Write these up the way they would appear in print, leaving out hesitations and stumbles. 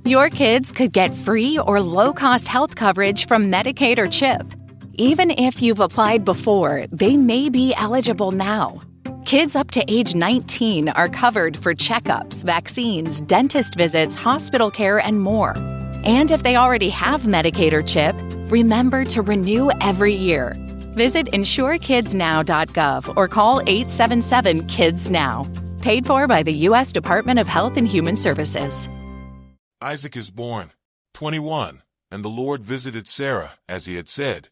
Your kids could get free or low-cost health coverage from Medicaid or CHIP. Even if you've applied before, they may be eligible now. Kids up to age 19 are covered for checkups, vaccines, dentist visits, hospital care, and more. And if they already have Medicaid or CHIP, remember to renew every year. Visit insurekidsnow.gov or call 877-KIDS-NOW. Paid for by the U.S. Department of Health and Human Services. Isaac is born. 21. And the Lord visited Sarah, as he had said.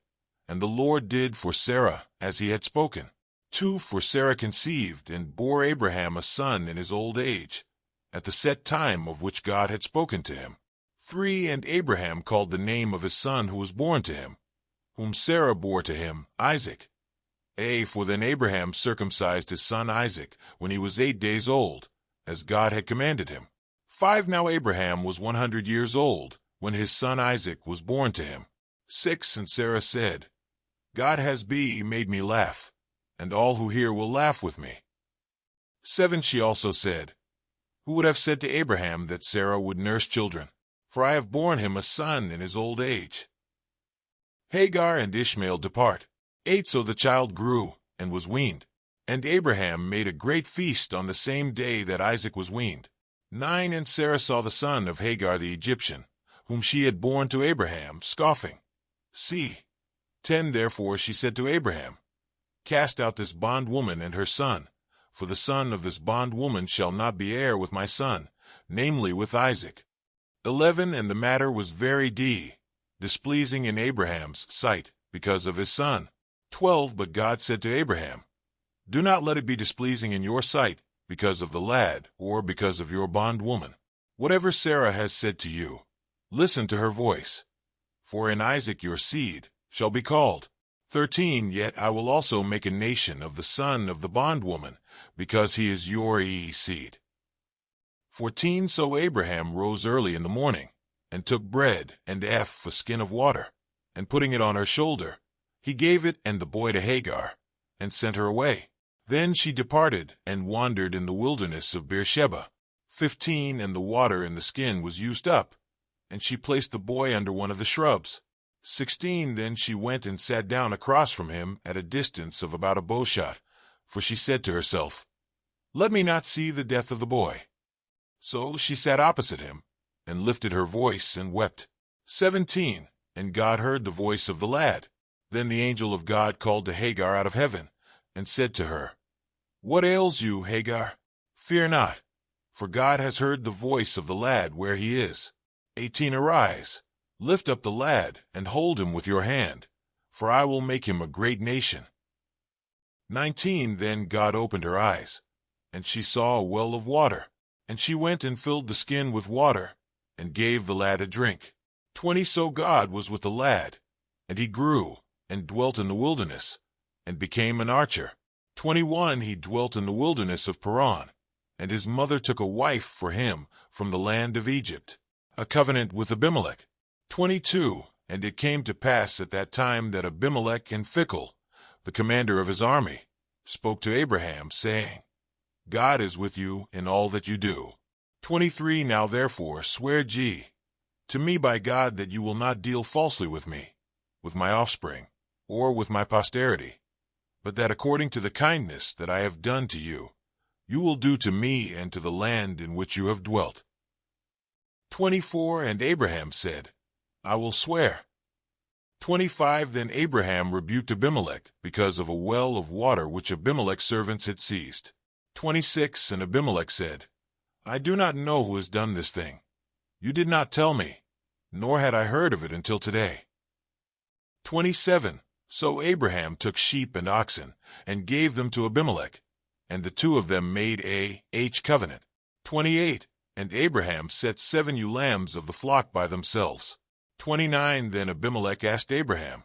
And the Lord did for Sarah, as he had spoken. 2. For Sarah conceived, and bore Abraham a son in his old age, at the set time of which God had spoken to him. 3. And Abraham called the name of his son who was born to him, whom Sarah bore to him, Isaac. For then Abraham circumcised his son Isaac when he was 8 days old, as God had commanded him. 5. Now Abraham was 100 years old, when his son Isaac was born to him. 6. And Sarah said, God has made me laugh, and all who hear will laugh with me. 7. She also said, Who would have said to Abraham that Sarah would nurse children? For I have borne him a son in his old age. Hagar and Ishmael depart. 8. So the child grew, and was weaned. And Abraham made a great feast on the same day that Isaac was weaned. 9. And Sarah saw the son of Hagar the Egyptian, whom she had borne to Abraham, scoffing. See. 10. Therefore she said to Abraham, Cast out this bondwoman and her son, for the son of this bondwoman shall not be heir with my son, namely with Isaac. 11. And the matter was very displeasing in Abraham's sight, because of his son. 12. But God said to Abraham, Do not let it be displeasing in your sight, because of the lad, or because of your bondwoman. Whatever Sarah has said to you, listen to her voice. For in Isaac your seed shall be called. 13. Yet I will also make a nation of the son of the bondwoman, because he is your seed. 14. So Abraham rose early in the morning, and took bread and a skin of water, and putting it on her shoulder, he gave it and the boy to Hagar, and sent her away. Then she departed, and wandered in the wilderness of Beersheba. 15. And the water in the skin was used up, and she placed the boy under one of the shrubs. 16. Then she went and sat down across from him at a distance of about a bowshot, for she said to herself, Let me not see the death of the boy. So she sat opposite him, and lifted her voice and wept. 17. And God heard the voice of the lad. Then the angel of God called to Hagar out of heaven, and said to her, What ails you, Hagar? Fear not, for God has heard the voice of the lad where he is. 18. Arise, lift up the lad, and hold him with your hand, for I will make him a great nation. 19. Then God opened her eyes, and she saw a well of water, and she went and filled the skin with water, and gave the lad a drink. 20. So God was with the lad, and he grew, and dwelt in the wilderness, and became an archer. 21. He dwelt in the wilderness of Paran, and his mother took a wife for him from the land of Egypt, a covenant with Abimelech. 22. And it came to pass at that time that Abimelech and Phicol, the commander of his army, spoke to Abraham, saying, God is with you in all that you do. 23. Now therefore swear to me by God that you will not deal falsely with me, with my offspring, or with my posterity, but that according to the kindness that I have done to you, you will do to me and to the land in which you have dwelt. 24. And Abraham said, I will swear. 25. Then Abraham rebuked Abimelech because of a well of water which Abimelech's servants had seized. 26. And Abimelech said, I do not know who has done this thing. You did not tell me, nor had I heard of it until today. 27. So Abraham took sheep and oxen, and gave them to Abimelech, and the two of them made a covenant. 28. And Abraham set 7 ewe lambs of the flock by themselves. 29. Then Abimelech asked Abraham,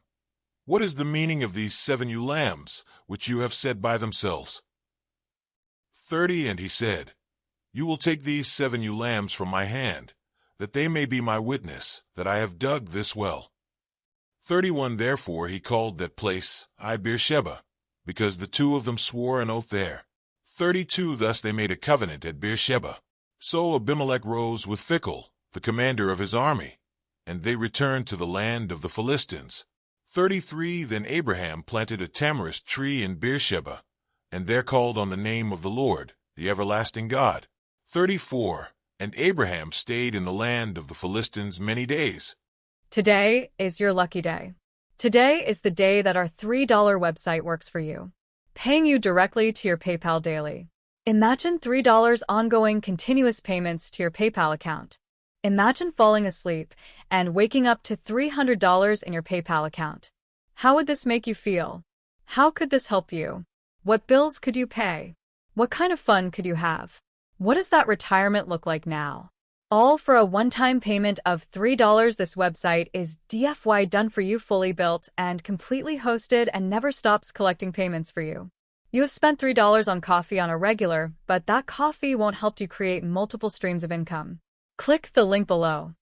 What is the meaning of these 7 ewe lambs, which you have set by themselves? 30. And he said, You will take these 7 ewe lambs from my hand, that they may be my witness, that I have dug this well. 31. Therefore he called that place Beersheba, because the two of them swore an oath there. 32. Thus they made a covenant at Beersheba. So Abimelech rose with Phicol, the commander of his army, and they returned to the land of the Philistines. 33 Then Abraham planted a tamarisk tree in Beersheba, and there called on the name of the Lord, the everlasting God. 34 And Abraham stayed in the land of the Philistines many days. Today is your lucky day. Today is the day that our $3 website works for you, paying you directly to your PayPal daily. Imagine $3 ongoing continuous payments to your PayPal account. Imagine falling asleep and waking up to $300 in your PayPal account. How would this make you feel? How could this help you? What bills could you pay? What kind of fun could you have? What does that retirement look like now? All for a one-time payment of $3. This website is DFY done for you, fully built and completely hosted, and never stops collecting payments for you. You have spent $3 on coffee on a regular, but that coffee won't help you create multiple streams of income. Click the link below.